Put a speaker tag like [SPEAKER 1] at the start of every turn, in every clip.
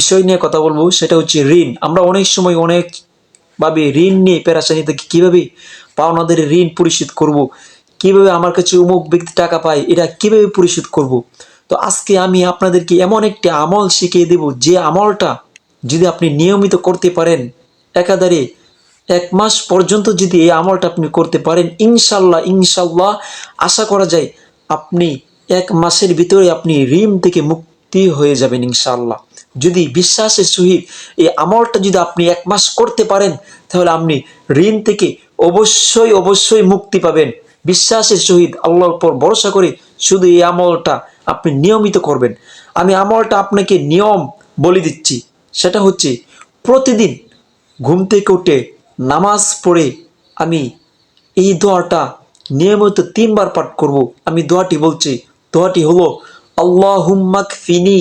[SPEAKER 1] বিষয় নিয়ে কথা বলবো, সেটা হচ্ছে ঋণ। আমরা অনেক সময় অনেকভাবে ঋণ নিয়ে পেরেশানি থাকি, কীভাবে পাওনাদের ঋণ পরিশোধ করব, কিভাবে আমার কাছে অমুক ব্যক্তি টাকা পায় এটা কিভাবে পরিশোধ করব। তো আজকে আমি আপনাদেরকে এমন একটি আমল শিখিয়ে দেব, যে আমলটা যদি আপনি নিয়মিত করতে পারেন, একাধারে 1 মাস পর্যন্ত যদি এই আমলটা আপনি করতে পারেন, ইনশাল্লাহ ইনশাল্লাহ আশা করা যায় আপনি 1 মাসের ভিতরে আপনি ঋণ থেকে মুক্তি হয়ে যাবেন ইনশাল্লাহ। যদি বিশ্বাসের সহিত এই আমলটা যদি আপনি 1 মাস করতে পারেন, তাহলে আপনি ঋণ থেকে অবশ্যই অবশ্যই মুক্তি পাবেন। বিশ্বাসের সহিত আল্লাহর উপর ভরসা করে শুধু এই আমলটা আপনি নিয়মিত করবেন। আমি আমলটা আপনাকে নিয়ম বলে দিচ্ছি, সেটা হচ্ছে প্রতিদিন ঘুম থেকে উঠে নামাজ পড়ে আমি এই দোয়াটা নিয়মিত 3 বার পাঠ করব। আমি দোয়াটি বলছি, দোয়াটি হলো আল্লাহুম্মা কফিনি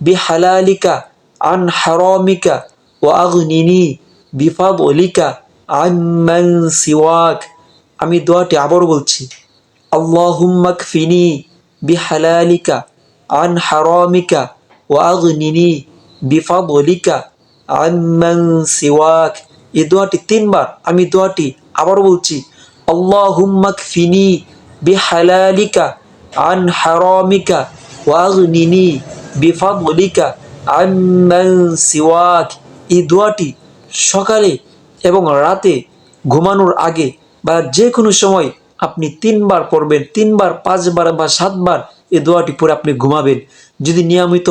[SPEAKER 1] বিহালালিকা আন হারামিকা ওয়া আগনিনি বিফাদলিকা আম্মান সিওয়াক। আমি দোয়াটি আবার বলছি, আল্লাহুম্মা কফিনি বিহালালিকা আন হারামিকা ওয়া আগনিনি বিফাদলিকা আম্মান সিওয়াক। এই দোয়াটি 3 বার। আমি দোয়াটি আবার বলছি, আল্লাহুম্মা কফিনি বিহালালিকা আন হারামিকা ওয়া আগনিনি বিফাদলিকা আম্মান সিওয়াক। এই দোয়াটি সকালে এবং রাতে ঘুমানোর আগে বা যে কোনো সময় আপনি 3 বার পড়বেন। 3 বার, 5 বার বা 7 বার এই দোয়াটি পড়ে আপনি ঘুমাবেন। যদি নিয়মিত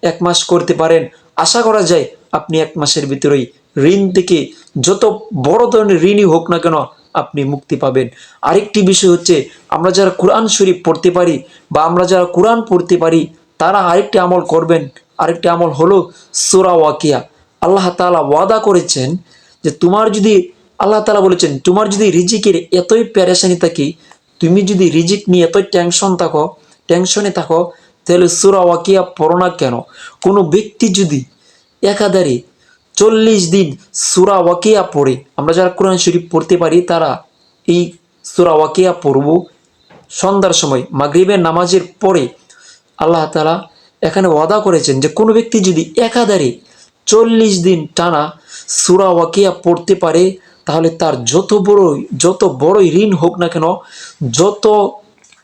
[SPEAKER 1] 1 মাস করতে পারেন, আশা করা যায় আপনি 1 মাসের ভিতরেই ঋণ থেকে, যত বড় ধরনের ঋণই হোক না কেন, আপনি মুক্তি পাবেন। আরেকটি বিষয় হচ্ছে, আমরা যারা কোরআন শরীফ পড়তে পারি বা আমরা যারা কোরআন পড়তে পারি, তারা আরেকটি আমল করবেন। আরেকটি আমল হলো সূরা ওয়াকিয়া। আল্লাহ তাআলা ওয়াদা করেছেন যে তোমার যদি, আল্লাহ তাআলা বলেছেন, তোমার যদি রিজিকের এতই পেরেশানি থাকে, তুমি যদি রিজিক নিয়ে এতই টেনশনে থাকো, তাহলে সূরা ওয়াকিয়া পড়ো না কেন? কোনো ব্যক্তি যদি একাধারে 40 দিন সূরা ওয়াকিয়া পড়ে, আমরা যারা কোরআন শরীফ পড়তে পারি তারা এই সূরা ওয়াকিয়া পড়ব সন্ধ্যার সময় মাগরিবের নামাজের পরে। আল্লাহ তাআলা এখানে ওয়াদা করেছেন যে কোনো ব্যক্তি যদি একাধারে 40 দিন টানা সূরা ওয়াকিয়া পড়তে পারে, তাহলে তার যত বড়ই ঋণ হোক না কেন, যত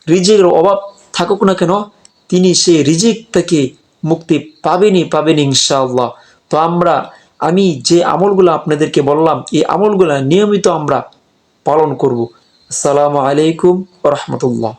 [SPEAKER 1] রিজিকের অভাব থাকুক না কেন, তিনি সেই রিজিক থেকে মুক্তি পাবেন ইনশাআল্লাহ। তো আমি যে আমলগুলো আপনাদেরকে বললাম, এই আমলগুলো নিয়মিত আমরা পালন করব। আসসালামু আলাইকুম ওয়া রাহমাতুল্লাহ।